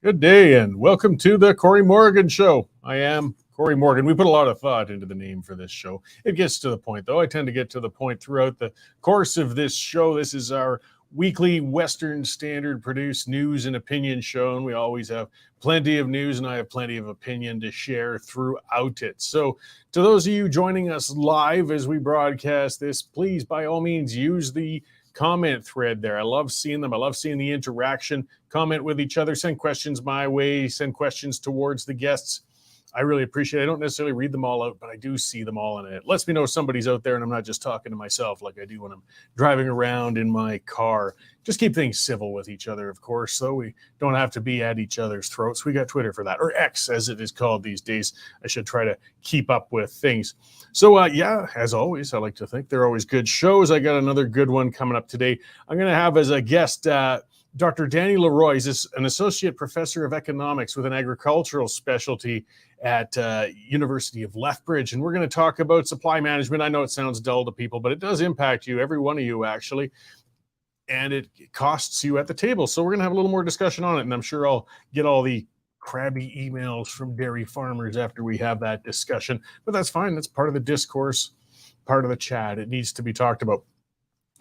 Good day and welcome to the Cory Morgan Show. I am Cory Morgan. We put a lot of thought into the name for this show. It gets to the point, though. I tend to get to the point throughout the course of this show. This is our weekly Western Standard produced news and opinion show, and we always have plenty of news, and I have plenty of opinion to share throughout it. So to those of you joining us live as we broadcast this, please, by all means, use the comment thread there. I love seeing them. I love seeing the interaction. Comment with each other. Send questions my way. Send questions towards the guests. I really appreciate it. I don't necessarily read them all out, but I do see them all, and it lets me know somebody's out there and I'm not just talking to myself like I do when I'm driving around in my car. Just keep things civil with each other, of course, so we don't have to be at each other's throats. We got Twitter for that, or X as it is called these days. I should try to keep up with things. So, yeah, as always, I like to think they're always good shows. I got another good one coming up today. I'm going to have as a guest Dr. Danny Leroy. He's an associate professor of economics with an agricultural specialty at University of Lethbridge. And we're going to talk about supply management. I know it sounds dull to people, but it does impact you, every one of you, actually. And it costs you at the table. So we're going to have a little more discussion on it. And I'm sure I'll get all the crabby emails from dairy farmers after we have that discussion. But that's fine. That's part of the discourse, part of the chat. It needs to be talked about.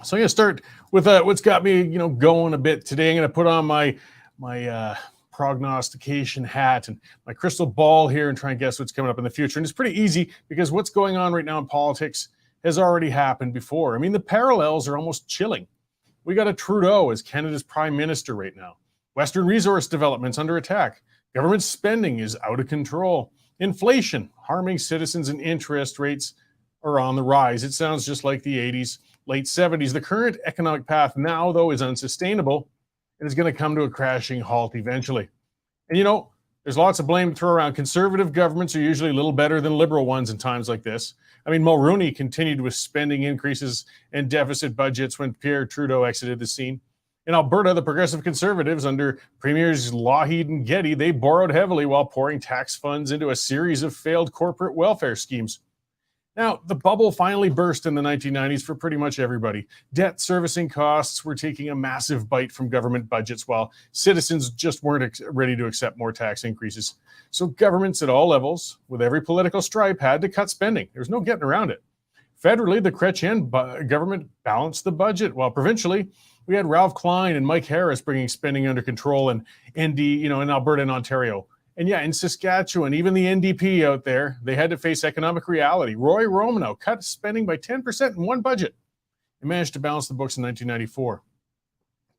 So I'm going to start with what's got me, going a bit today. I'm going to put on my prognostication hat and my crystal ball here and try and guess what's coming up in the future. And it's pretty easy because what's going on right now in politics has already happened before. I mean, the parallels are almost chilling. We got a Trudeau as Canada's prime minister right now. Western resource development's under attack. Government spending is out of control. Inflation harming citizens and interest rates are on the rise. It sounds just like the 80s, late 70s. The current economic path now, though, is unsustainable and is going to come to a crashing halt eventually. And there's lots of blame to throw around. Conservative governments are usually a little better than liberal ones in times like this. I mean, Mulroney continued with spending increases and deficit budgets when Pierre Trudeau exited the scene. In Alberta, the Progressive Conservatives under Premiers Lougheed and Getty, they borrowed heavily while pouring tax funds into a series of failed corporate welfare schemes. Now, the bubble finally burst in the 1990s for pretty much everybody. Debt servicing costs were taking a massive bite from government budgets while citizens just weren't ready to accept more tax increases. So governments at all levels, with every political stripe, had to cut spending. There's no getting around it. Federally, the Chrétien government balanced the budget, while provincially, we had Ralph Klein and Mike Harris bringing spending under control in Alberta and Ontario. And yeah, in Saskatchewan, even the NDP out there, they had to face economic reality. Roy Romanow cut spending by 10% in one budget and managed to balance the books in 1994.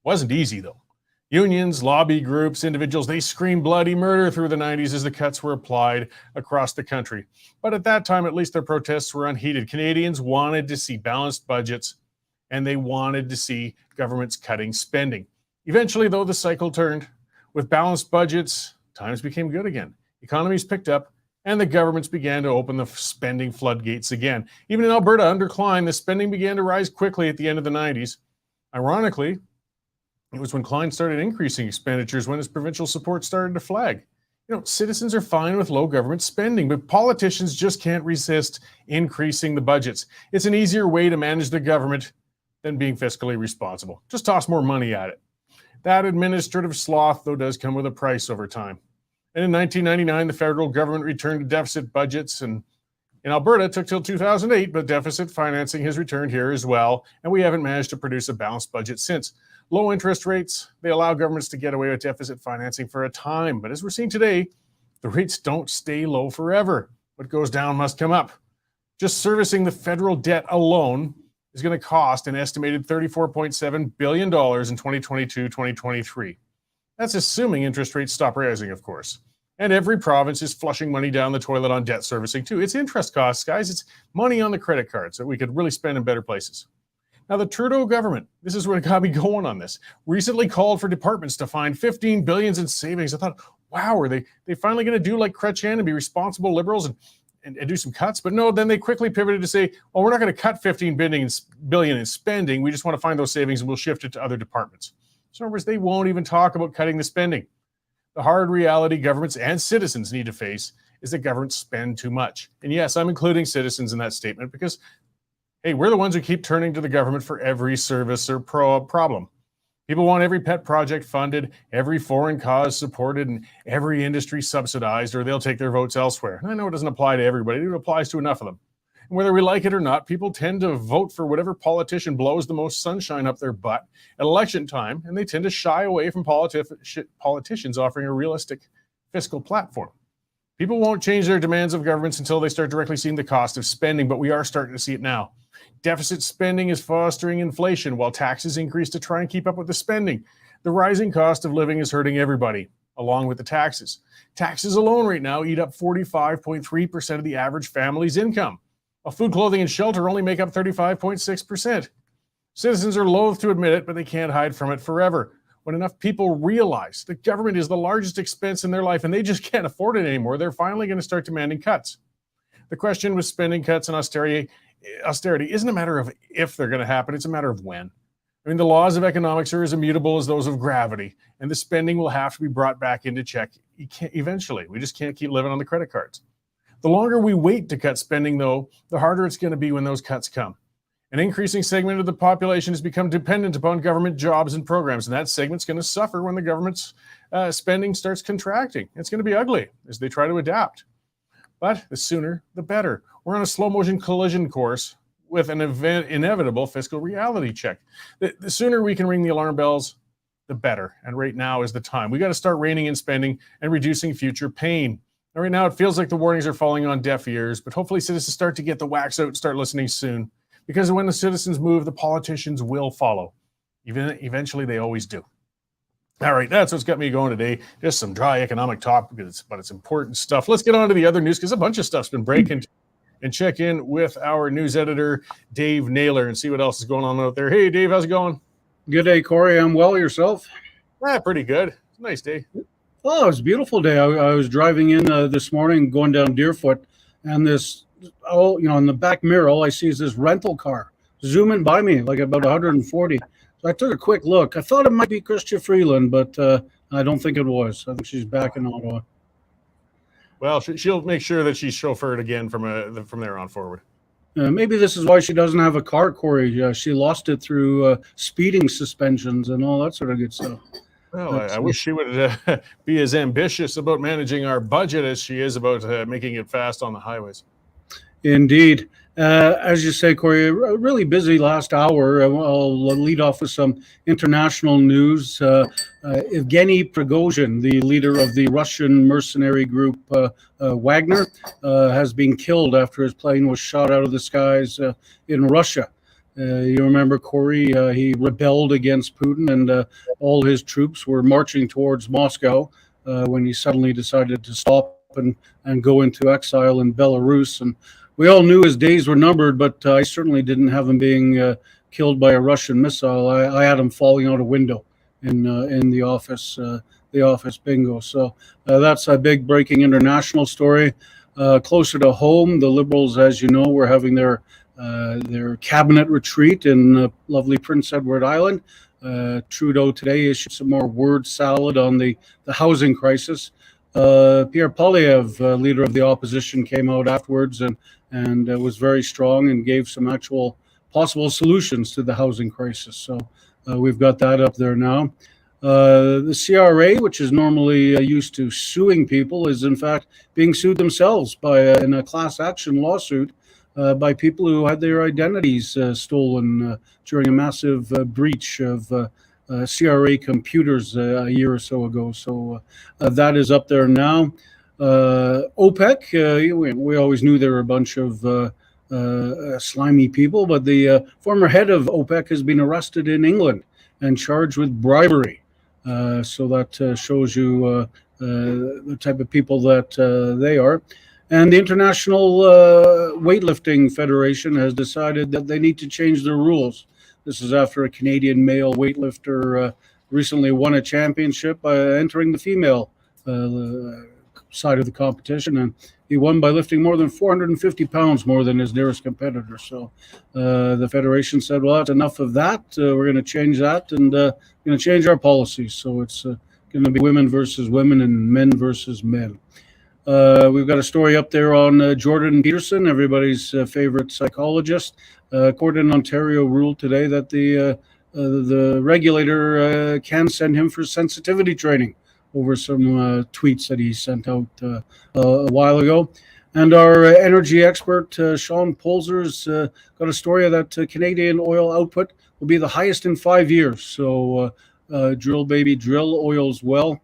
Wasn't easy, though. Unions, lobby groups, individuals, they screamed bloody murder through the 90s as the cuts were applied across the country. But at that time, at least their protests were unheeded. Canadians wanted to see balanced budgets, and they wanted to see governments cutting spending. Eventually, though, the cycle turned. With balanced budgets, times became good again. Economies picked up, and the governments began to open the spending floodgates again. Even in Alberta, under Klein, the spending began to rise quickly at the end of the 90s. Ironically, it was when Klein started increasing expenditures when his provincial support started to flag. Citizens are fine with low government spending, but politicians just can't resist increasing the budgets. It's an easier way to manage the government than being fiscally responsible. Just toss more money at it. That administrative sloth, though, does come with a price over time. And in 1999, the federal government returned to deficit budgets, and in Alberta, it took till 2008, but deficit financing has returned here as well, and we haven't managed to produce a balanced budget since. Low interest rates, they allow governments to get away with deficit financing for a time, but as we're seeing today, the rates don't stay low forever. What goes down must come up. Just servicing the federal debt alone is going to cost an estimated $34.7 billion in 2022-2023. That's assuming interest rates stop rising, of course. And every province is flushing money down the toilet on debt servicing, too. It's interest costs, guys. It's money on the credit cards that we could really spend in better places. Now, the Trudeau government, this is what got me going on this, recently called for departments to find $15 billion in savings. I thought, wow, are they finally going to do like Chrétien and be responsible liberals and do some cuts? But no, then they quickly pivoted to say, well, we're not going to cut $15 billion in spending. We just want to find those savings and we'll shift it to other departments. So in other words, they won't even talk about cutting the spending. The hard reality governments and citizens need to face is that governments spend too much. And yes, I'm including citizens in that statement because, hey, we're the ones who keep turning to the government for every service or problem. People want every pet project funded, every foreign cause supported, and every industry subsidized, or they'll take their votes elsewhere. And I know it doesn't apply to everybody, it applies to enough of them. And whether we like it or not, people tend to vote for whatever politician blows the most sunshine up their butt at election time, and they tend to shy away from politicians offering a realistic fiscal platform. People won't change their demands of governments until they start directly seeing the cost of spending, but we are starting to see it now. Deficit spending is fostering inflation while taxes increase to try and keep up with the spending. The rising cost of living is hurting everybody, along with the taxes. Taxes alone right now eat up 45.3% of the average family's income, while food, clothing, and shelter only make up 35.6%. Citizens are loath to admit it, but they can't hide from it forever. When enough people realize that government is the largest expense in their life and they just can't afford it anymore, they're finally going to start demanding cuts. The question with spending cuts and austerity isn't a matter of if they're going to happen, it's a matter of when. I mean, the laws of economics are as immutable as those of gravity, and the spending will have to be brought back into check eventually. We just can't keep living on the credit cards. The longer we wait to cut spending, though, the harder it's going to be when those cuts come. An increasing segment of the population has become dependent upon government jobs and programs, and that segment's going to suffer when the government's spending starts contracting. It's going to be ugly as they try to adapt. But the sooner, the better. We're on a slow-motion collision course with an inevitable fiscal reality check. The sooner we can ring the alarm bells, the better. And right now is the time. We got to start reining in spending and reducing future pain. And right now, it feels like the warnings are falling on deaf ears, but hopefully citizens start to get the wax out and start listening soon. Because when the citizens move, the politicians will follow. Eventually, they always do. All right, that's what's got me going today. Just some dry economic talk, but it's important stuff. Let's get on to the other news because a bunch of stuff's been breaking. And check in with our news editor, Dave Naylor, and see what else is going on out there. Hey, Dave, how's it going? Good day, Cory. I'm well. Yourself? Pretty good. It's a nice day. Oh, it was a beautiful day. I was driving in this morning, going down Deerfoot, and in the back mirror, all I see is this rental car zooming by me, like about 140. So I took a quick look. I thought it might be Chrystia Freeland, but I don't think it was. I think she's back in Ottawa. Well, she'll make sure that she's chauffeured again from there on forward. Maybe this is why she doesn't have a car, Cory. She lost it through speeding suspensions and all that sort of good stuff. Well, I wish she would be as ambitious about managing our budget as she is about making it fast on the highways. Indeed. As you say, Cory, a really busy last hour. I'll lead off with some international news. Evgeny Prigozhin, the leader of the Russian mercenary group Wagner, has been killed after his plane was shot out of the skies in Russia. You remember, Cory, he rebelled against Putin, and all his troops were marching towards Moscow when he suddenly decided to stop and go into exile in Belarus. And we all knew his days were numbered, but I certainly didn't have him being killed by a Russian missile. I had him falling out a window in the office bingo. So that's a big breaking international story. Closer to home, the Liberals, as you know, were having their cabinet retreat in lovely Prince Edward Island. Trudeau today issued some more word salad on the housing crisis. Pierre Poilievre, leader of the opposition, came out afterwards and was very strong and gave some actual possible solutions to the housing crisis. So we've got that up there now. The CRA, which is normally used to suing people, is in fact being sued themselves in a class action lawsuit by people who had their identities stolen during a massive breach of CRA computers a year or so ago. So that is up there now. OPEC, we always knew there were a bunch of slimy people, but the former head of OPEC has been arrested in England and charged with bribery. So that shows you the type of people that they are. And the International Weightlifting Federation has decided that they need to change their rules. This is after a Canadian male weightlifter recently won a championship by entering the female side of the competition, and he won by lifting more than 450 pounds more than his nearest competitor. So the federation said, well, that's enough of that. We're going to change that, and going to change our policies. So it's going to be women versus women and men versus men. We've got a story up there on Jordan Peterson, everybody's favorite psychologist. Court in Ontario ruled today that the the regulator can send him for sensitivity training over some tweets that he sent out a while ago. And our energy expert, Sean Polzer's got a story that Canadian oil output will be the highest in 5 years. So drill, baby, drill, oil's well.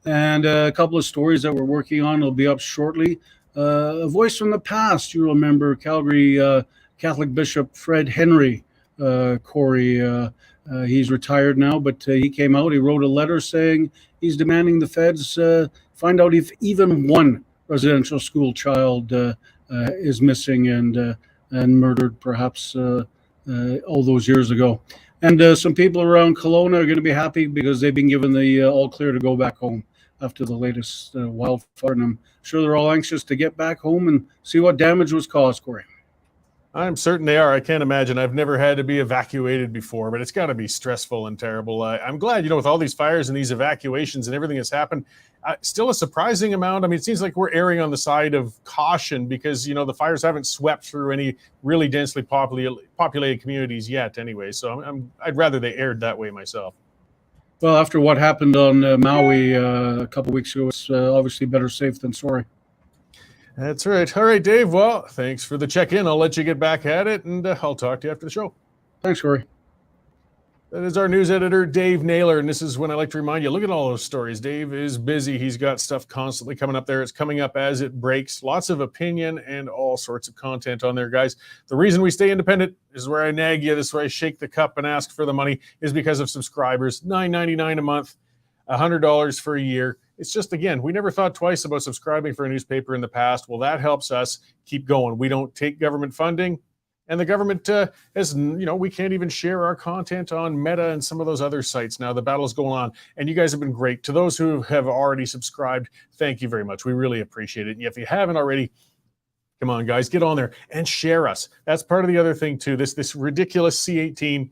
And a couple of stories that we're working on will be up shortly. A voice from the past, you remember Calgary Catholic Bishop Fred Henry, Cory. He's retired now, but he came out. He wrote a letter saying he's demanding the feds find out if even one residential school child is missing and murdered, perhaps all those years ago. And some people around Kelowna are going to be happy because they've been given the all clear to go back home after the latest wildfire. And I'm sure they're all anxious to get back home and see what damage was caused, Cory. I'm certain they are. I can't imagine. I've never had to be evacuated before, but it's got to be stressful and terrible. I'm glad, with all these fires and these evacuations and everything that's happened, still a surprising amount. I mean, it seems like we're erring on the side of caution because, the fires haven't swept through any really densely populated communities yet anyway. So I'd rather they erred that way myself. Well, after what happened on Maui a couple of weeks ago, it's obviously better safe than sorry. That's right. All right, Dave. Well, thanks for the check-in. I'll let you get back at it, and I'll talk to you after the show. Thanks, Cory. That is our news editor, Dave Naylor, and this is when I like to remind you, look at all those stories. Dave is busy. He's got stuff constantly coming up there. It's coming up as it breaks. Lots of opinion and all sorts of content on there, guys. The reason we stay independent is where I nag you. This is where I shake the cup and ask for the money is because of subscribers. $9.99 a month, $100 for a year. It's just, again, we never thought twice about subscribing for a newspaper in the past. Well, that helps us keep going. We don't take government funding. And the government has, we can't even share our content on Meta and some of those other sites. Now the battle's going on, and you guys have been great. To those who have already subscribed, thank you very much. We really appreciate it. And if you haven't already, come on, guys, get on there and share us. That's part of the other thing, too. This ridiculous C18,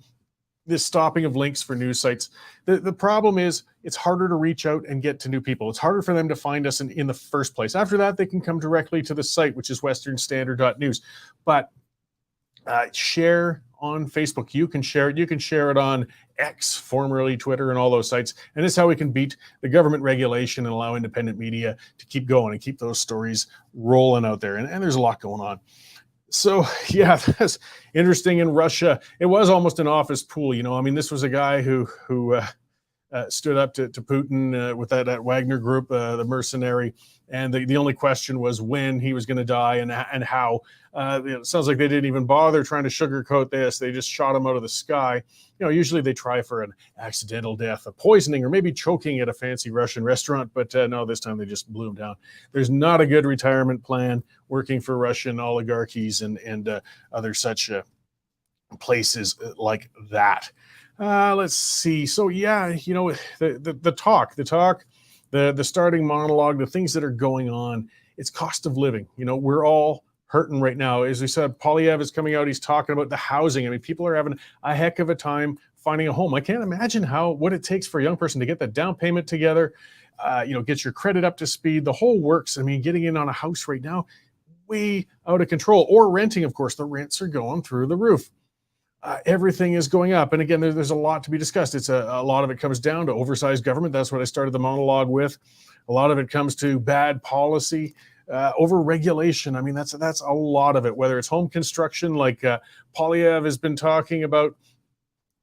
this stopping of links for news sites. The problem is it's harder to reach out and get to new people. It's harder for them to find us in the first place. After that, they can come directly to the site, which is westernstandard.news. But share on Facebook. You can share it. You can share it on X, formerly Twitter, and all those sites. And this is how we can beat the government regulation and allow independent media to keep going and keep those stories rolling out there. And there's a lot going on. So, yeah, that's interesting. In Russia, it was almost an office pool. This was a guy who stood up to Putin with that Wagner group, the mercenary. And the only question was when he was going to die and how. It sounds like they didn't even bother trying to sugarcoat this. They just shot him out of the sky. Usually they try for an accidental death, a poisoning, or maybe choking at a fancy Russian restaurant. But no, this time they just blew him down. There's not a good retirement plan working for Russian oligarchies and other such places like that. Let's see. So, yeah, the talk, the starting monologue, the things that are going on, it's cost of living. We're all hurting right now. As we said, Polyev is coming out. He's talking about the housing. People are having a heck of a time finding a home. I can't imagine what it takes for a young person to get that down payment together, get your credit up to speed, the whole works. Getting in on a house right now, way out of control. Or renting, of course, the rents are going through the roof. Everything is going up. And again, there's a lot to be discussed. It's a lot of it comes down to oversized government. That's what I started the monologue with. A lot of it comes to bad policy, over regulation. That's a lot of it, whether it's home construction, like Polyev has been talking about,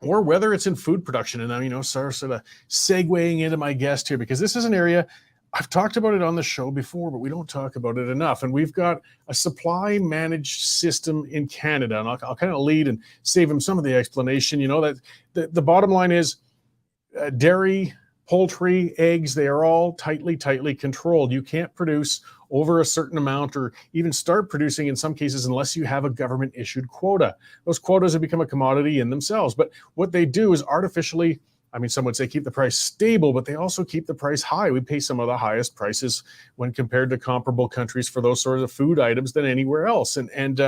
or whether it's in food production. And I'm, sort of segueing into my guest here, because this is an area I've talked about it on the show before, but we don't talk about it enough. And we've got a supply managed system in Canada. And I'll kind of lead and save him some of the explanation. That the bottom line is dairy, poultry, eggs, they are all tightly controlled. You can't produce over a certain amount or even start producing in some cases unless you have a government issued quota. Those quotas have become a commodity in themselves. But what they do is artificially, some would say keep the price stable, but they also keep the price high. We pay some of the highest prices when compared to comparable countries for those sorts of food items than anywhere else. And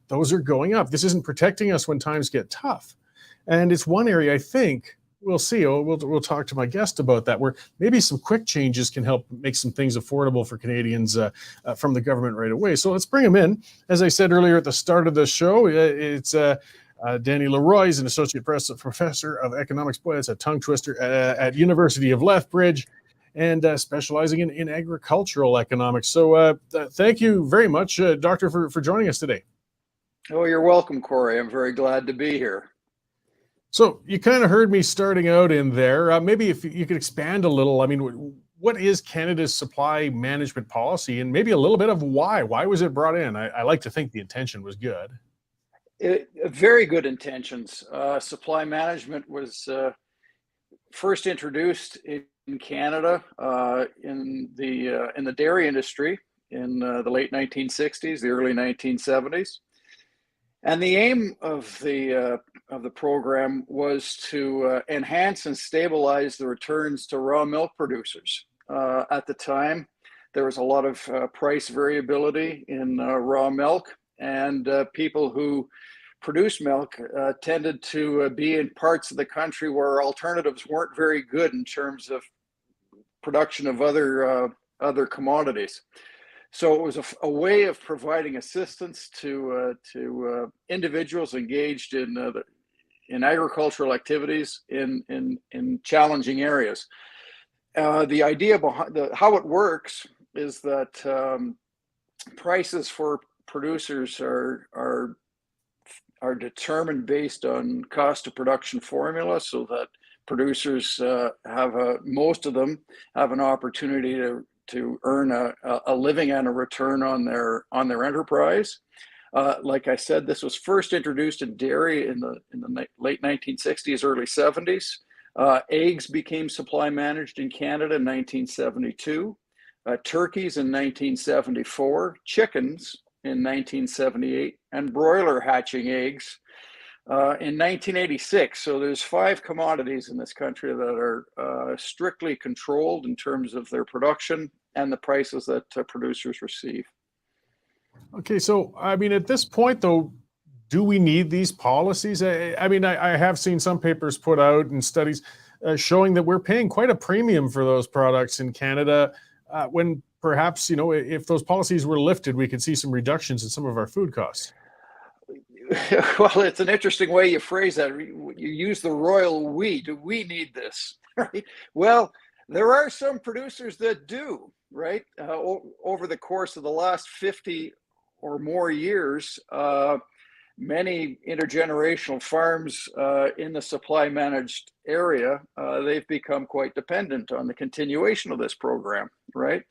those are going up. This isn't protecting us when times get tough. And it's one area I think we'll see. We'll talk to my guest about that, where maybe some quick changes can help make some things affordable for Canadians from the government right away. So let's bring him in. As I said earlier at the start of the show, it's Danny Leroy is an associate professor of economics. Boy, that's a tongue twister at University of Lethbridge, and specializing in agricultural economics. So thank you very much, Doctor, for joining us today. Oh, you're welcome, Cory. I'm very glad to be here. So you kind of heard me starting out in there. Maybe if you could expand a little. I mean, what is Canada's supply management policy, and maybe a little bit of why? Why was it brought in? I like to think the intention was good. Very good intentions. Supply management was first introduced in Canada in the dairy industry in the late 1960s, the early 1970s, and the aim of the program was to enhance and stabilize the returns to raw milk producers. At the time, there was a lot of price variability in raw milk, and people who produce milk tended to be in parts of the country where alternatives weren't very good in terms of production of other commodities. So it was a way of providing assistance to individuals engaged in agricultural activities in challenging areas. The idea behind how it works is that prices for producers are determined based on cost of production formula, so that producers most of them have an opportunity to earn a living and a return on their enterprise. Like I said, this was first introduced in dairy in the late 1960s, early 70s. Eggs became supply managed in Canada in 1972. Turkeys in 1974. Chickens in 1978, and broiler hatching eggs in 1986. So there's 5 commodities in this country that are strictly controlled in terms of their production and the prices that producers receive. Okay, so I mean, at this point, though, do we need these policies? I mean, I have seen some papers put out and studies showing that we're paying quite a premium for those products in Canada, when perhaps, if those policies were lifted, we could see some reductions in some of our food costs. Well, it's an interesting way you phrase that. You use the royal we. Do we need this? Right? Well, there are some producers that do, right? Over the course of the last 50 or more years, many intergenerational farms in the supply managed area, they've become quite dependent on the continuation of this program, right?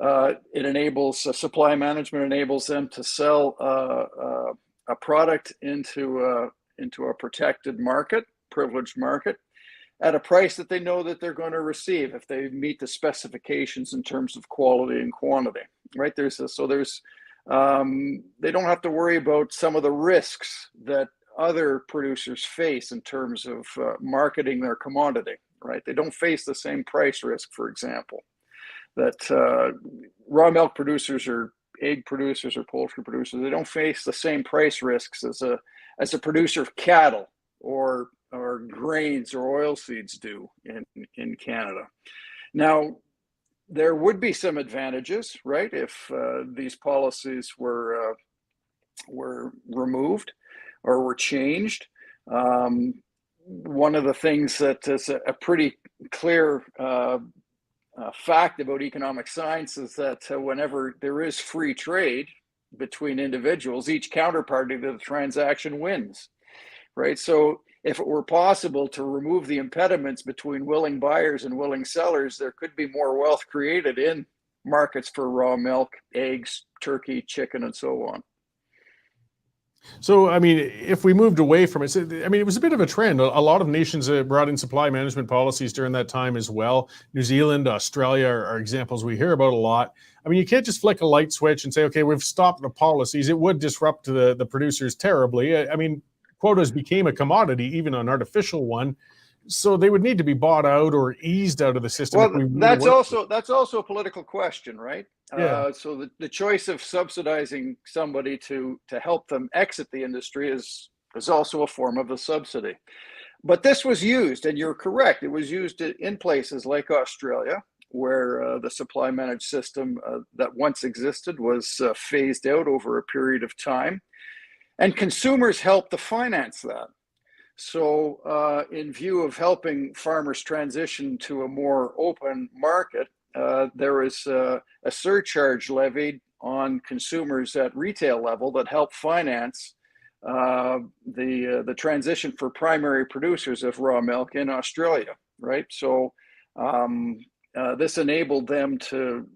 It enables supply management enables them to sell a product into a protected market, privileged market, at a price that they know that they're going to receive if they meet the specifications in terms of quality and quantity, right? They don't have to worry about some of the risks that other producers face in terms of marketing their commodity, right? They don't face the same price risk, for example, that raw milk producers or egg producers or poultry producers, they don't face the same price risks as a producer of cattle or grains or oil seeds do in Canada. Now, there would be some advantages, right, if these policies were removed or were changed. One of the things that is a pretty clear fact about economic science is that whenever there is free trade between individuals, each counterparty to the transaction wins, right? So if it were possible to remove the impediments between willing buyers and willing sellers, there could be more wealth created in markets for raw milk, eggs, turkey, chicken, and so on. So, I mean, if we moved away from it, I mean, it was a bit of a trend. A lot of nations brought in supply management policies during that time as well. New Zealand, Australia are examples we hear about a lot. I mean, you can't just flick a light switch and say, okay, we've stopped the policies. It would disrupt the producers terribly. I mean, quotas became a commodity, even an artificial one. So they would need to be bought out or eased out of the system. Well, that's also a political question, right? Yeah. So the choice of subsidizing somebody to help them exit the industry is also a form of a subsidy. But this was used, and you're correct, it was used in places like Australia, where the supply managed system that once existed was phased out over a period of time. And consumers help to finance that. So in view of helping farmers transition to a more open market, there is a surcharge levied on consumers at retail level that help finance the transition for primary producers of raw milk in Australia, right? So this enabled them to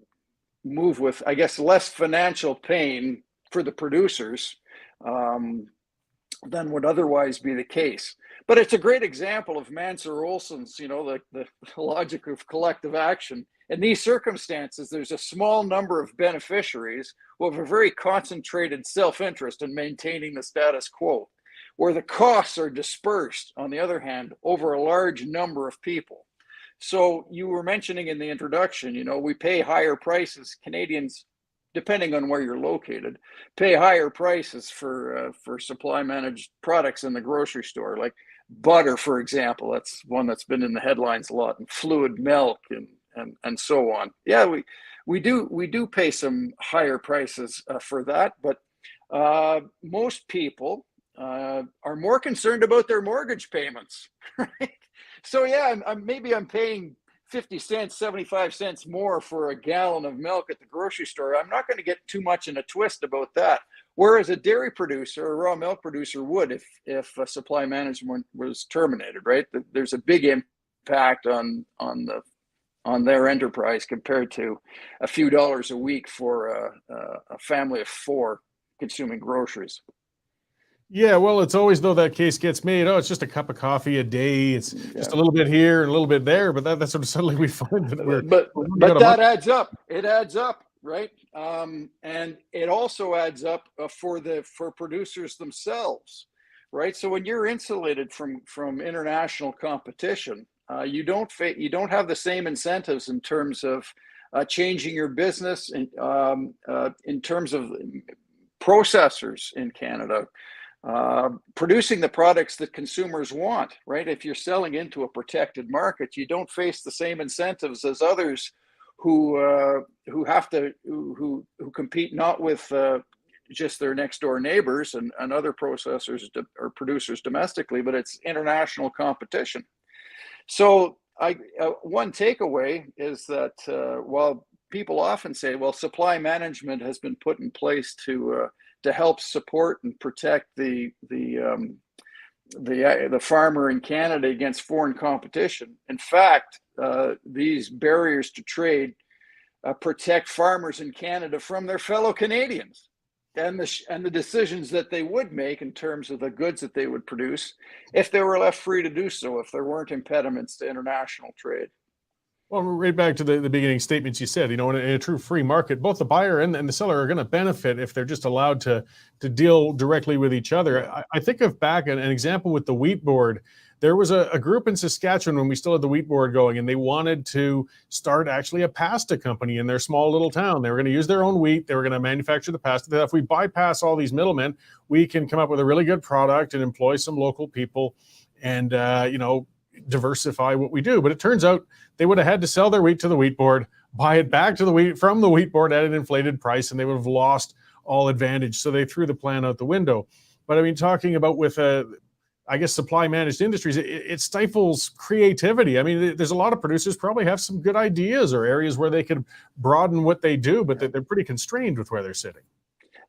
move with, I guess, less financial pain for the producers than would otherwise be the case. But it's a great example of Mansur Olson's, the logic of collective action. In these circumstances, there's a small number of beneficiaries who have a very concentrated self-interest in maintaining the status quo, where the costs are dispersed, on the other hand, over a large number of people. So you were mentioning in the introduction, we pay higher prices. Canadians, depending on where you're located, pay higher prices for supply managed products in the grocery store, like butter, for example. That's one that's been in the headlines a lot, and fluid milk and so on. Yeah, we do pay some higher prices for that, but most people are more concerned about their mortgage payments, right? So yeah, maybe I'm paying 50 cents, 75 cents more for a gallon of milk at the grocery store. I'm not going to get too much in a twist about that. Whereas a dairy producer, a raw milk producer would if supply management was terminated, right? There's a big impact on their enterprise compared to a few dollars a week for a family of four consuming groceries. Yeah, well, it's always though that case gets made. Oh, it's just a cup of coffee a day. It's just a little bit here and a little bit there, but that's sort of suddenly we find that but that adds up. It adds up, right? And it also adds up for producers themselves, right? So when you're insulated from international competition, you don't have the same incentives in terms of changing your business, and in terms of processors in Canada. Producing the products that consumers want, right? If you're selling into a protected market, you don't face the same incentives as others who compete not with just their next door neighbors and other processors or producers domestically, but it's international competition. So one takeaway is that while people often say, well, supply management has been put in place to help support and protect the farmer in Canada against foreign competition. In fact, these barriers to trade protect farmers in Canada from their fellow Canadians and the decisions that they would make in terms of the goods that they would produce if they were left free to do so, if there weren't impediments to international trade. Well, right back to the beginning statements you said, in a true free market, both the buyer and the seller are going to benefit if they're just allowed to deal directly with each other. I think of back an example with the wheat board. There was a group in Saskatchewan when we still had the wheat board going, and they wanted to start actually a pasta company in their small little town. They were going to use their own wheat. They were going to manufacture the pasta. That if we bypass all these middlemen, we can come up with a really good product and employ some local people and, diversify what we do. But it turns out they would have had to sell their wheat to the wheat board, buy it back to from the wheat board at an inflated price, and they would have lost all advantage. So they threw the plan out the window. But I mean, talking about with supply managed industries, it stifles creativity. I mean, there's a lot of producers probably have some good ideas or areas where they could broaden what they do, but they're pretty constrained with where they're sitting.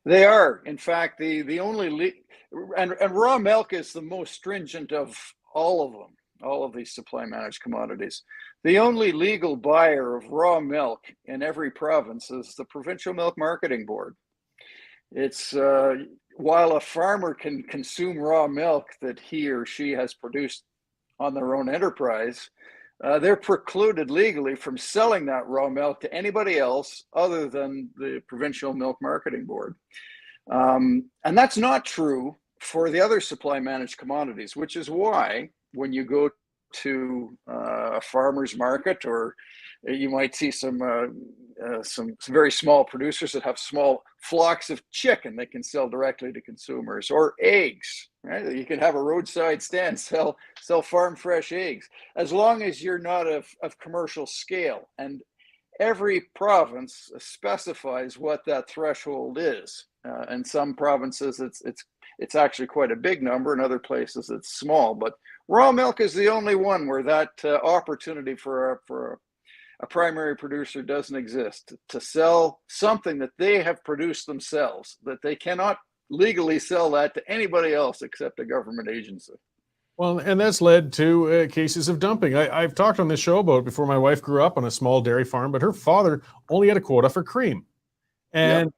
They are. In fact, the only and raw milk is the most stringent of all of them. All of these supply managed commodities. The only legal buyer of raw milk in every province is the Provincial Milk Marketing Board. It's while a farmer can consume raw milk that he or she has produced on their own enterprise, they're precluded legally from selling that raw milk to anybody else other than the Provincial Milk Marketing Board. And that's not true for the other supply managed commodities, which is why when you go to a farmer's market, or you might see some very small producers that have small flocks of chicken they can sell directly to consumers, or eggs, right? You can have a roadside stand, sell farm fresh eggs, as long as you're not of commercial scale. And every province specifies what that threshold is. In some provinces, it's actually quite a big number. In other places, it's small. But raw milk is the only one where that opportunity for a primary producer doesn't exist to sell something that they have produced themselves, that they cannot legally sell that to anybody else except a government agency. Well, and that's led to cases of dumping. I've talked on this show about before. My wife grew up on a small dairy farm, but her father only had a quota for cream. And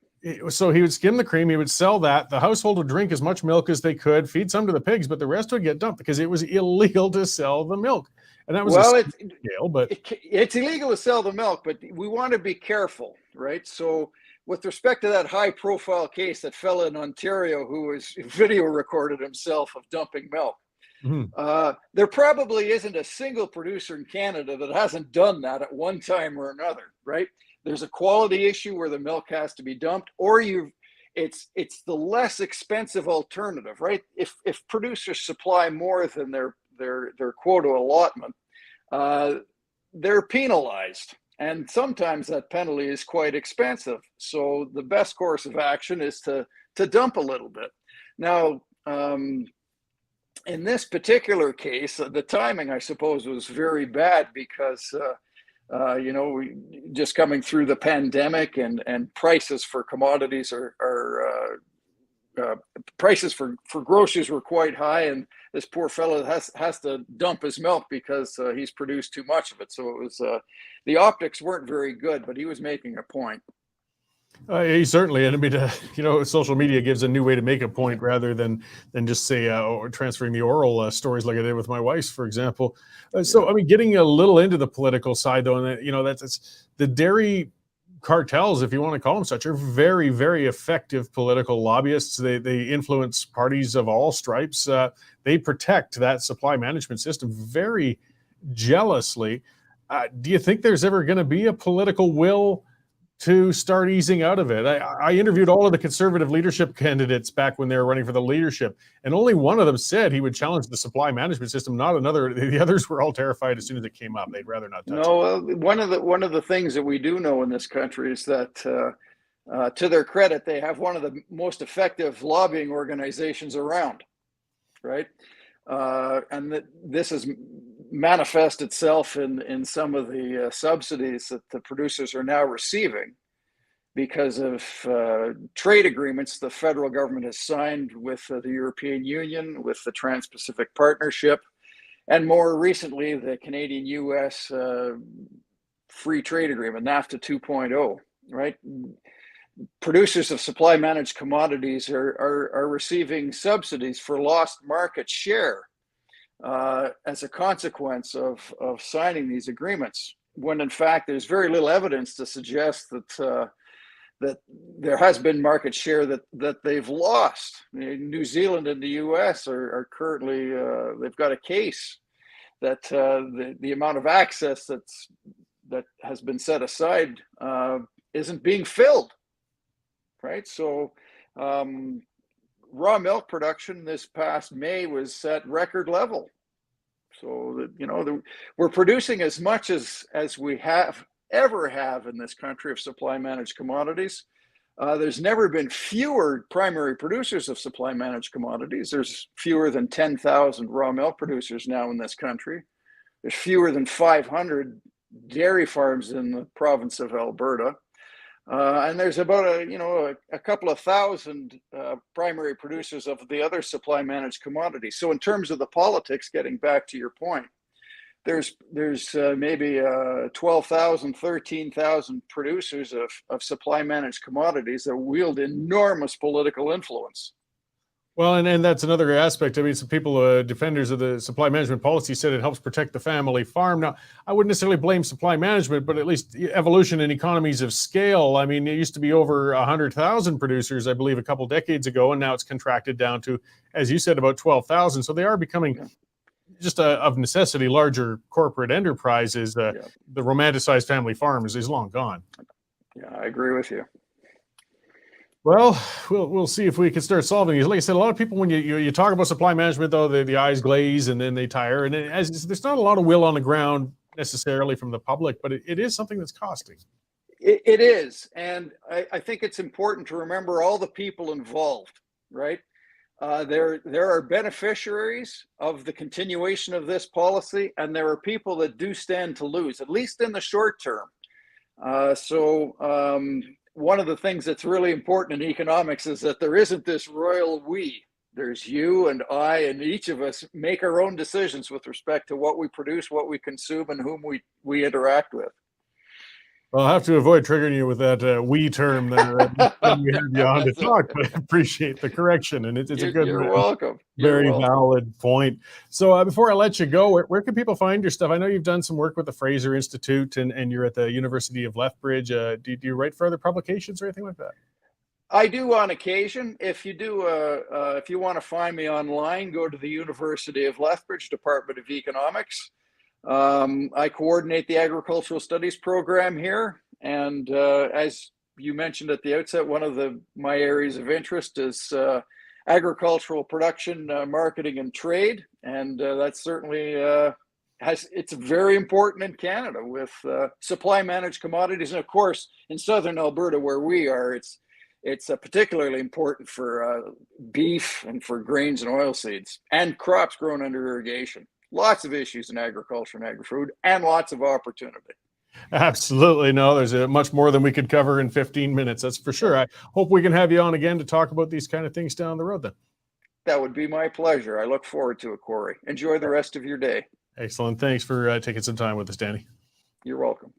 so he would skim the cream, he would sell that. The household would drink as much milk as they could, feed some to the pigs, but the rest would get dumped because it was illegal to sell the milk. And that was it's illegal to sell the milk, but we want to be careful, right? So with respect to that high profile case, that fella in Ontario who was video recorded himself of dumping milk, there probably isn't a single producer in Canada that hasn't done that at one time or another, right? There's a quality issue where the milk has to be dumped, or it's the less expensive alternative, right? If producers supply more than their quota allotment, they're penalized, and sometimes that penalty is quite expensive. So the best course of action is to dump a little bit. Now, in this particular case, the timing, I suppose, was very bad because we just coming through the pandemic, and prices for commodities prices for groceries were quite high, and this poor fellow has to dump his milk because he's produced too much of it. So it was the optics weren't very good, but he was making a point. He certainly, and I mean, social media gives a new way to make a point rather than just say or transferring the oral stories like I did with my wife, for example. So, I mean, getting a little into the political side, though, and that's the dairy cartels, if you want to call them such, are very, very effective political lobbyists. They influence parties of all stripes. They protect that supply management system very jealously. Do you think there's ever going to be a political will to start easing out of it? I interviewed all of the conservative leadership candidates back when they were running for the leadership, and only one of them said he would challenge the supply management system, not another. The others were all terrified as soon as it came up. They'd rather not touch it. One of the things that we do know in this country is that, to their credit, they have one of the most effective lobbying organizations around, right? And that this has manifest itself in some of the subsidies that the producers are now receiving because of trade agreements the federal government has signed with the European Union, with the Trans-Pacific Partnership, and more recently the Canadian-US Free Trade Agreement, NAFTA 2.0, right? Producers of supply managed commodities are receiving subsidies for lost market share as a consequence of signing these agreements, when in fact there's very little evidence to suggest that that there has been market share that they've lost. New Zealand and the US are currently they've got a case that the amount of access that has been set aside isn't being filled, right? So raw milk production this past May was at record level. So that, we're producing as much as we ever have in this country of supply managed commodities. There's never been fewer primary producers of supply managed commodities. There's fewer than 10,000 raw milk producers now in this country. There's fewer than 500 dairy farms in the province of Alberta. And there's about a couple of thousand primary producers of the other supply managed commodities. So in terms of the politics, getting back to your point, there's maybe 12,000, 13,000 producers of supply managed commodities that wield enormous political influence. Well, and that's another aspect. I mean, some people, defenders of the supply management policy, said it helps protect the family farm. Now, I wouldn't necessarily blame supply management, but at least evolution and economies of scale. I mean, it used to be over 100,000 producers, I believe, a couple decades ago, and now it's contracted down to, as you said, about 12,000. So they are becoming just of necessity larger corporate enterprises. The romanticized family farm is long gone. Yeah, I agree with you. Well, we'll see if we can start solving these. Like I said, a lot of people, when you talk about supply management, though, the eyes glaze and then they tire. And there's not a lot of will on the ground necessarily from the public, but it is something that's costing. It is. And I think it's important to remember all the people involved, right? There are beneficiaries of the continuation of this policy, and there are people that do stand to lose, at least in the short term. One of the things that's really important in economics is that there isn't this royal we. There's you and I, and each of us make our own decisions with respect to what we produce, what we consume, and whom we interact with. Well, I'll have to avoid triggering you with that "we" term there when we have you on to talk, but I appreciate the correction, and it's a good, You're welcome. Very valid point. So before I let you go, where can people find your stuff? I know you've done some work with the Fraser Institute, and you're at the University of Lethbridge. Do you write for other publications or anything like that? I do on occasion. If you want to find me online, go to the University of Lethbridge Department of Economics. I coordinate the agricultural studies program here, and as you mentioned at the outset, one of my areas of interest is agricultural production, marketing, and trade, and that's certainly it's very important in Canada with supply managed commodities, and of course in southern Alberta where we are, it's particularly important for beef and for grains and oilseeds and crops grown under irrigation. Lots of issues in agriculture and agri-food, and lots of opportunity. Absolutely. No, there's much more than we could cover in 15 minutes. That's for sure. I hope we can have you on again to talk about these kind of things down the road then. That would be my pleasure. I look forward to it, Cory. Enjoy the rest of your day. Excellent. Thanks for taking some time with us, Danny. You're welcome.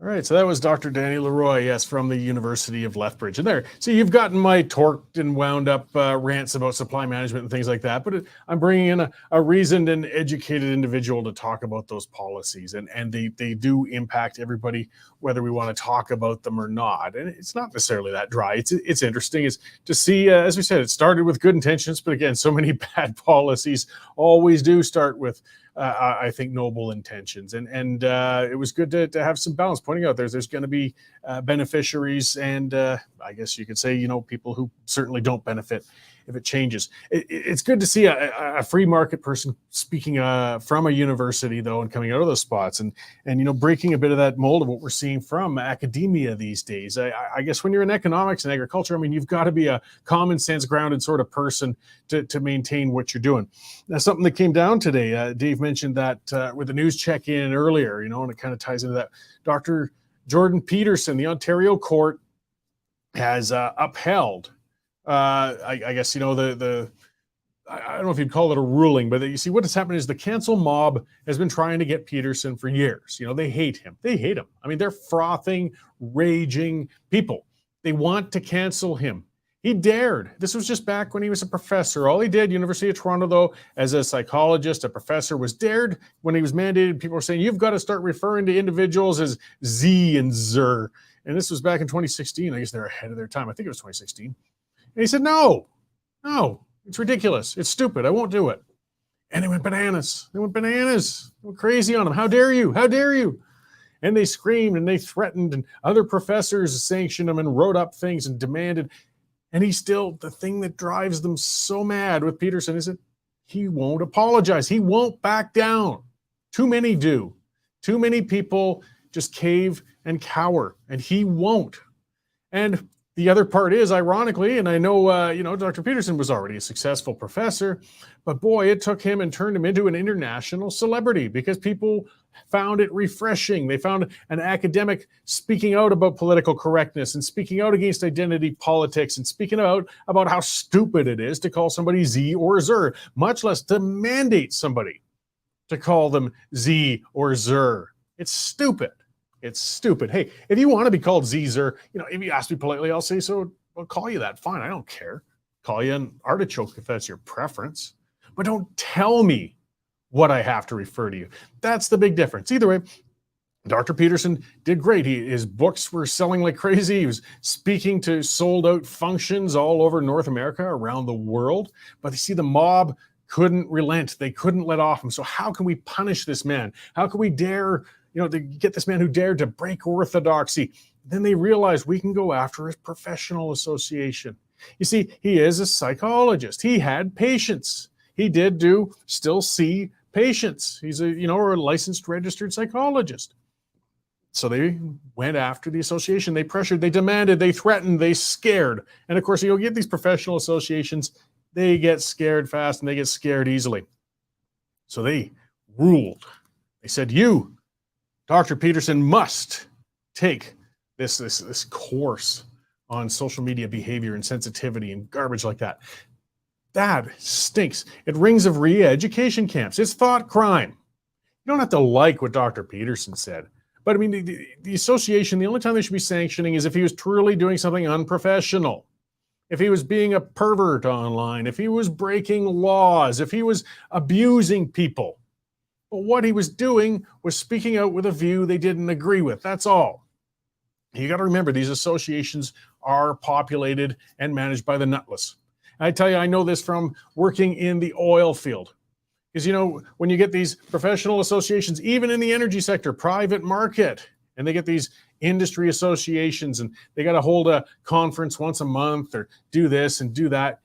All right, so that was Dr. Danny Leroy, yes, from the University of Lethbridge. And there, so you've gotten my torqued and wound up rants about supply management and things like that, but I'm bringing in a reasoned and educated individual to talk about those policies, and they do impact everybody, whether we want to talk about them or not. And it's not necessarily that dry. It's interesting is to see, as we said, it started with good intentions, but again, so many bad policies always do start with I think noble intentions, and it was good to have some balance. Pointing out there's going to be beneficiaries, and I guess you could say people who certainly don't benefit if it changes. It's good to see a free market person speaking from a university though, and coming out of those spots, and breaking a bit of that mold of what we're seeing from academia these days. I guess when you're in economics and agriculture, I mean, you've got to be a common sense grounded sort of person to maintain what you're doing. Now, something that came down today, Dave mentioned that with the news check-in earlier, and it kind of ties into that. Dr. Jordan Peterson, the Ontario court has upheld I guess, I don't know if you'd call it a ruling, but you see what has happened is the cancel mob has been trying to get Peterson for years. They hate him. I mean, they're frothing, raging people. They want to cancel him. He dared. This was just back when he was a professor. All he did, University of Toronto, though, as a psychologist, a professor, was dared when he was mandated. People were saying, you've got to start referring to individuals as Z and Zer. And this was back in 2016. I guess they're ahead of their time. I think it was 2016. And he said, no, it's ridiculous. It's stupid. I won't do it. And they went bananas. They went crazy on him. How dare you? How dare you? And they screamed and they threatened, and other professors sanctioned him and wrote up things and demanded. And he's still, the thing that drives them so mad with Peterson is that he won't apologize. He won't back down. Too many do. Too many people just cave and cower, and he won't. And the other part is, ironically, and I know, Dr. Peterson was already a successful professor, but boy, it took him and turned him into an international celebrity because people found it refreshing. They found an academic speaking out about political correctness and speaking out against identity politics and speaking out about how stupid it is to call somebody Z or Zer, much less to mandate somebody to call them Z or Zer. It's stupid. It's stupid. Hey, if you want to be called Zer, if you ask me politely, I'll say so. I'll call you that. Fine. I don't care. Call you an artichoke if that's your preference. But don't tell me what I have to refer to you. That's the big difference. Either way, Dr. Peterson did great. His books were selling like crazy. He was speaking to sold out functions all over North America, around the world. But you see, the mob couldn't relent. They couldn't let off him. So how can we punish this man? How can we dare to get this man who dared to break orthodoxy? Then they realized we can go after his professional association. You see, he is a psychologist. He had patients. He did still see patients. He's a licensed registered psychologist. So they went after the association. They pressured, they demanded, they threatened, they scared. And of course, you'll get these professional associations they get scared fast and they get scared easily. So they ruled. They said, you, Dr. Peterson, must take this course on social media behavior and sensitivity and garbage like that. That stinks. It rings of re-education camps. It's thought crime. You don't have to like what Dr. Peterson said. But I mean, the association, the only time they should be sanctioning is if he was truly doing something unprofessional. If he was being a pervert online, if he was breaking laws, if he was abusing people. But what he was doing was speaking out with a view they didn't agree with. That's all. You got to remember, these associations are populated and managed by the nutless. I tell you, I know this from working in the oil field. Because, you know, when you get these professional associations, even in the energy sector, private market, and they get these industry associations and they got to hold a conference once a month or do this and do that.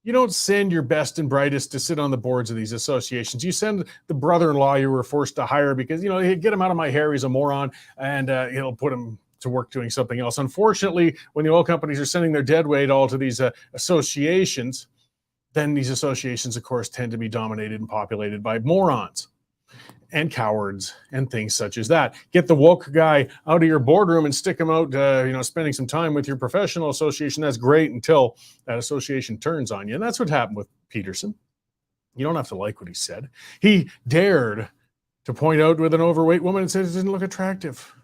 You don't send your best and brightest to sit on the boards of these associations. You send the brother-in-law you were forced to hire because, you know, hey, get him out of my hair, he's a moron, and it'll put him to work doing something else. Unfortunately, when the oil companies are sending their dead weight all to these associations, then these associations, of course, tend to be dominated and populated by morons and cowards and things such as that. Get the woke guy out of your boardroom and stick him out, spending some time with your professional association. That's great until that association turns on you. And that's what happened with Peterson. You don't have to like what he said. He dared to point out with an overweight woman and said it didn't look attractive.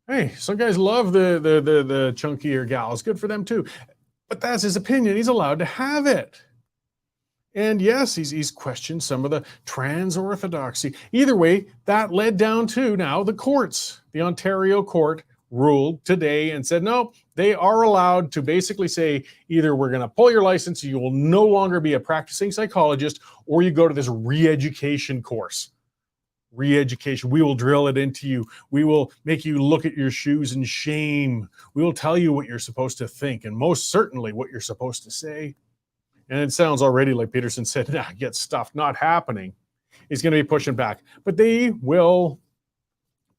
Hey, some guys love the chunkier gals. Good for them too. But that's his opinion. He's allowed to have it. And yes, he's questioned some of the trans orthodoxy. Either way, that led down to now the courts. The Ontario court ruled today and said, no, they are allowed to basically say either we're going to pull your license, you will no longer be a practicing psychologist, or you go to this re-education course. Re-education. We will drill it into you. We will make you look at your shoes in shame. We will tell you what you're supposed to think and most certainly what you're supposed to say. And it sounds already like Peterson said, get stuff not happening. He's going to be pushing back. But they will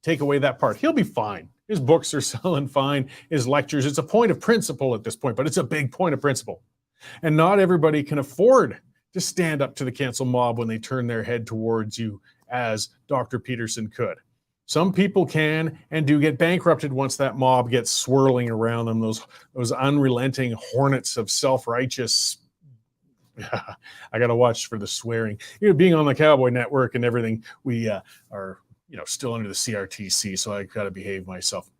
take away that part. He'll be fine. His books are selling fine. His lectures. It's a point of principle at this point, but it's a big point of principle. And not everybody can afford to stand up to the cancel mob when they turn their head towards you, as Dr. Peterson could. Some people can and do get bankrupted once that mob gets swirling around them, those unrelenting hornets of self-righteous. I got to watch for the swearing. You know, being on the Cowboy Network and everything, we are, still under the CRTC, so I got to behave myself.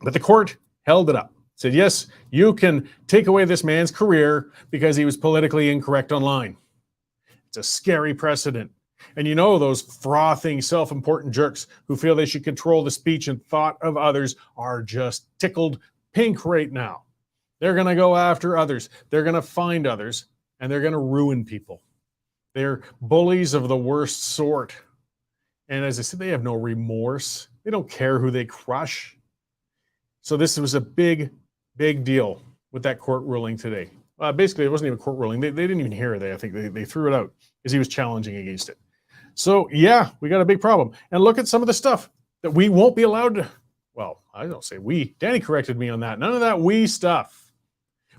But the court held it up. Said, yes, you can take away this man's career because he was politically incorrect online. It's a scary precedent. And you know, those frothing, self-important jerks who feel they should control the speech and thought of others are just tickled pink right now. They're going to go after others. They're going to find others, and they're going to ruin people. They're bullies of the worst sort. And as I said, they have no remorse. They don't care who they crush. So this was a big, big deal with that court ruling today. Basically, it wasn't even a court ruling. They didn't even hear it. I think they threw it out because he was challenging against it. So, yeah, we got a big problem. And look at some of the stuff that we won't be allowed to. Well, I don't say we. Danny corrected me on that. None of that we stuff.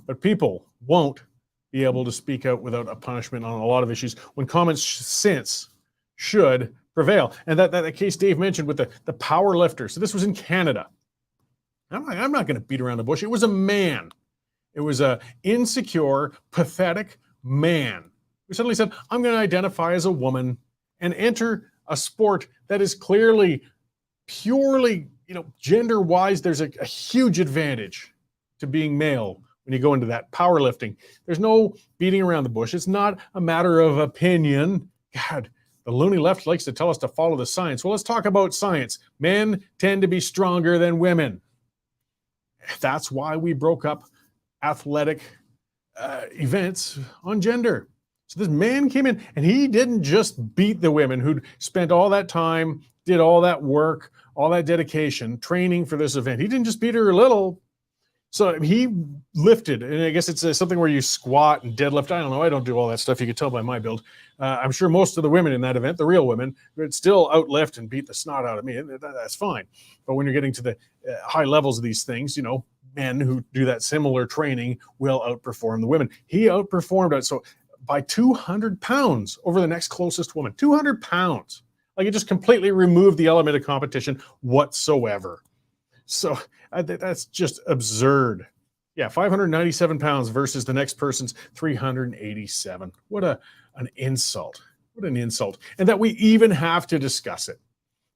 But people won't be able to speak out without a punishment on a lot of issues when common sense should prevail. And that case Dave mentioned with the power lifter. So this was in Canada. I'm not going to beat around the bush. It was a man. It was a insecure, pathetic man who suddenly said, I'm going to identify as a woman and enter a sport that is clearly, purely, gender-wise, there's a huge advantage to being male when you go into that powerlifting. There's no beating around the bush. It's not a matter of opinion. God, the loony left likes to tell us to follow the science. Well, let's talk about science. Men tend to be stronger than women. That's why we broke up athletic events on gender. So this man came in and he didn't just beat the women who'd spent all that time, did all that work, all that dedication, training for this event. He didn't just beat her a little. So he lifted, and I guess it's something where you squat and deadlift. I don't know. I don't do all that stuff. You can tell by my build. I'm sure most of the women in that event, the real women, would still outlift and beat the snot out of me. That's fine. But when you're getting to the high levels of these things, men who do that similar training will outperform the women. He outperformed it. So by 200 pounds over the next closest woman, 200 pounds. Like, it just completely removed the element of competition whatsoever. So that's just absurd. Yeah, 597 pounds versus the next person's 387. What an insult. What an insult. And that we even have to discuss it.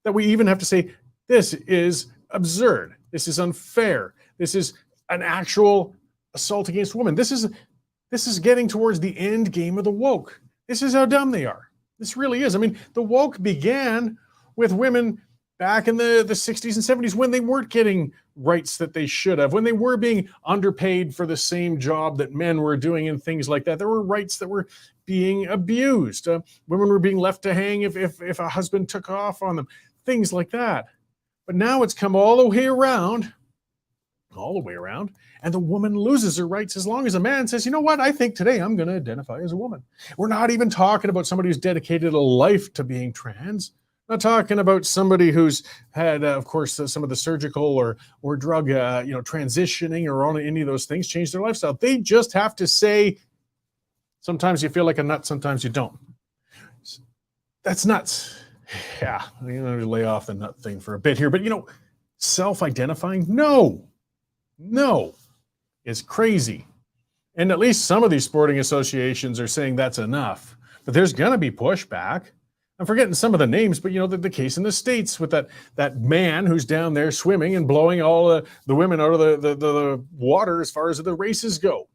That we even have to say, this is absurd. This is unfair. This is an actual assault against women. This is getting towards the end game of the woke. This is how dumb they are. This really is. I mean, the woke began with women back in the 60s and 70s when they weren't getting rights that they should have, when they were being underpaid for the same job that men were doing and things like that. There were rights that were being abused. Women were being left to hang if a husband took off on them, things like that. But now it's come all the way around, and the woman loses her rights as long as a man says, you know what, I think today I'm going to identify as a woman. We're not even talking about somebody who's dedicated a life to being trans. Not talking about somebody who's had, of course, some of the surgical or drug, transitioning or on any of those things, change their lifestyle. They just have to say, sometimes you feel like a nut, sometimes you don't. That's nuts. Yeah, I'm going to lay off the nut thing for a bit here. But, self-identifying, no, it's crazy. And at least some of these sporting associations are saying that's enough. But there's going to be pushback. I'm forgetting some of the names, but the case in the States with that man who's down there swimming and blowing all the women out of the water as far as the races go,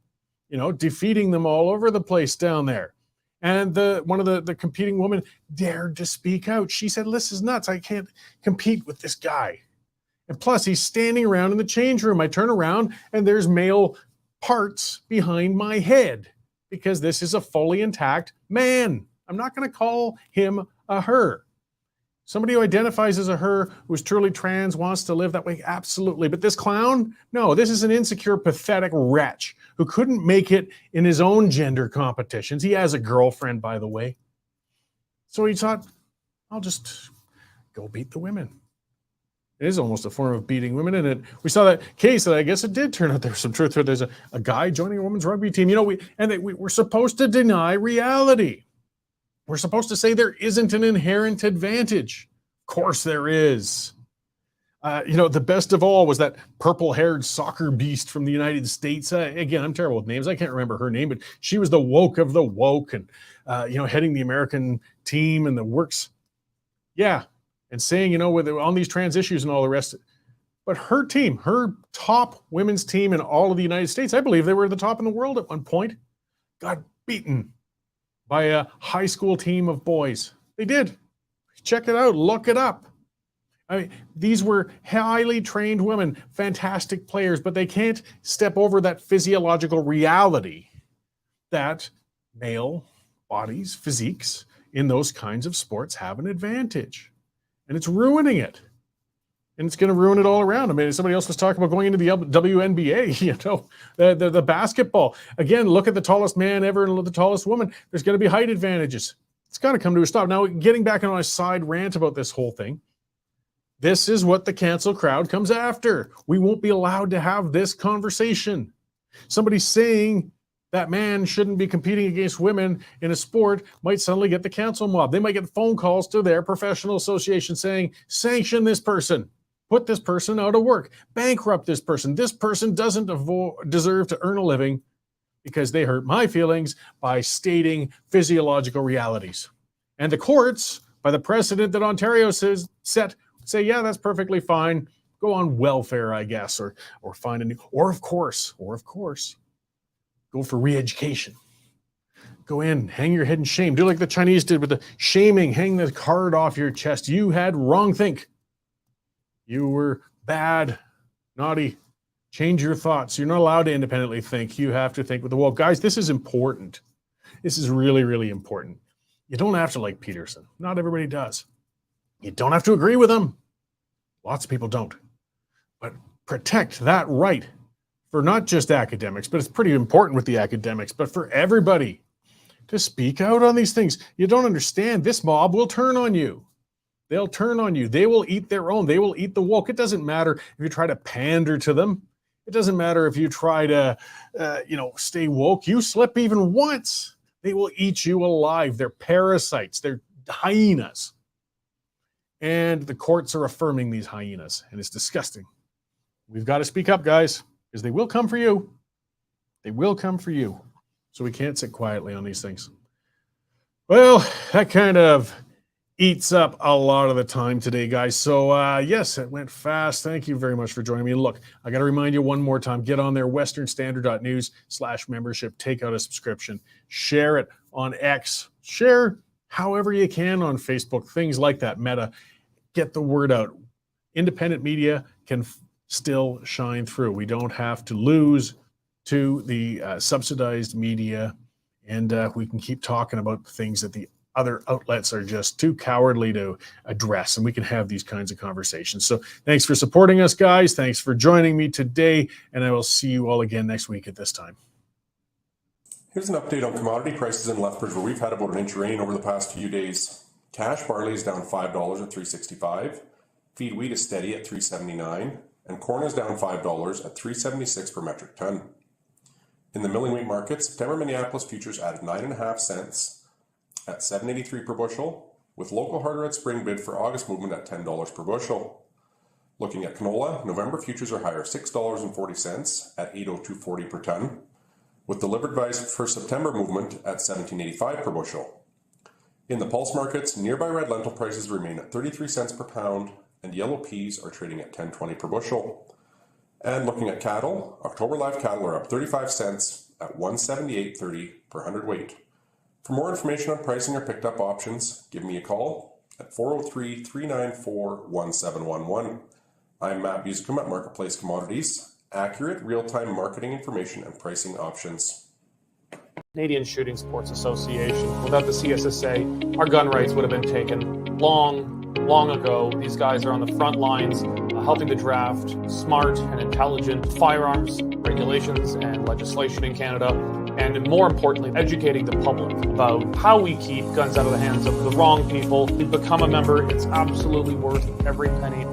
defeating them all over the place down there. And one of the competing women dared to speak out. She said, "This is nuts. I can't compete with this guy. And plus, he's standing around in the change room. I turn around and there's male parts behind my head because this is a fully intact man. I'm not going to call him a her. Somebody who identifies as a her, who's truly trans, wants to live that way, absolutely. But this clown, no, this is an insecure, pathetic wretch who couldn't make it in his own gender competitions. He has a girlfriend, by the way. So he thought, I'll just go beat the women. It is almost a form of beating women. And we saw that case that I guess it did turn out there was some truth to it. There's a guy joining a women's rugby team. We're supposed to deny reality. We're supposed to say there isn't an inherent advantage. Of course there is. The best of all was that purple-haired soccer beast from the United States. Again, I'm terrible with names. I can't remember her name, but she was the woke of the woke and, heading the American team and the works. Yeah, and saying, on these trans issues and all the rest. But her team, her top women's team in all of the United States, I believe they were the top in the world at one point, got beaten by a high school team of boys. They did. Check it out. Look it up. I mean, these were highly trained women, fantastic players, but they can't step over that physiological reality that male bodies, physiques in those kinds of sports have an advantage. And it's ruining it. And it's going to ruin it all around. I mean, somebody else was talking about going into the WNBA, the basketball. Again, look at the tallest man ever and the tallest woman. There's going to be height advantages. It's got to come to a stop. Now, getting back on a side rant about this whole thing, this is what the cancel crowd comes after. We won't be allowed to have this conversation. Somebody saying that man shouldn't be competing against women in a sport might suddenly get the cancel mob. They might get phone calls to their professional association saying, sanction this person. Put this person out of work. Bankrupt this person. This person doesn't deserve to earn a living because they hurt my feelings by stating physiological realities. And the courts, by the precedent that Ontario set, say, yeah, that's perfectly fine. Go on welfare, I guess, or find a new, or of course, go for re-education. Go in, hang your head in shame. Do like the Chinese did with the shaming, hang the card off your chest. You had wrong think. You were bad, naughty. Change your thoughts. You're not allowed to independently think. You have to think with the woke. Guys, this is important. This is really, really important. You don't have to like Peterson. Not everybody does. You don't have to agree with him. Lots of people don't. But protect that right for not just academics, but it's pretty important with the academics, but for everybody to speak out on these things. You don't understand. This mob will turn on you. They'll turn on you. They will eat their own. They will eat the woke. It doesn't matter if you try to pander to them. It doesn't matter if you try to, stay woke. You slip even once, they will eat you alive. They're parasites. They're hyenas. And the courts are affirming these hyenas, and it's disgusting. We've got to speak up, guys, because they will come for you. They will come for you. So we can't sit quietly on these things. Well, that kind of eats up a lot of the time today, guys. So, yes, it went fast. Thank you very much for joining me. And look, I got to remind you one more time, get on there, westernstandard.news/membership, take out a subscription, share it on X, share however you can on Facebook, things like that, Meta. Get the word out. Independent media can still shine through. We don't have to lose to the subsidized media, and we can keep talking about things that the other outlets are just too cowardly to address, and we can have these kinds of conversations. So thanks for supporting us, guys. Thanks for joining me today, and I will see you all again next week at this time. Here's an update on commodity prices in Lethbridge, where we've had about an inch of rain over the past few days. Cash barley is down $5 at $3.65, feed wheat is steady at $3.79, and corn is down $5 at $3.76 per metric ton. In the milling wheat market, September Minneapolis futures added 9.5 cents at $7.83 per bushel, with local hard red spring bid for August movement at $10 per bushel. Looking at canola, November futures are higher $6.40 at $802.40 per ton, with delivered buys for September movement at $17.85 per bushel. In the pulse markets, nearby red lentil prices remain at 33 cents per pound, and yellow peas are trading at $10.20 per bushel. And looking at cattle, October live cattle are up 35 cents at $178.30 per hundredweight. For more information on pricing or picked up options, give me a call at 403-394-1711. I'm Matt Busicum at Marketplace Commodities, accurate real-time marketing information and pricing options. Canadian Shooting Sports Association. Without the CSSA, our gun rights would have been taken long ago. These guys are on the front lines helping to draft smart and intelligent firearms regulations and legislation in Canada, and more importantly, educating the public about how we keep guns out of the hands of the wrong people. Become a member. It's absolutely worth every penny.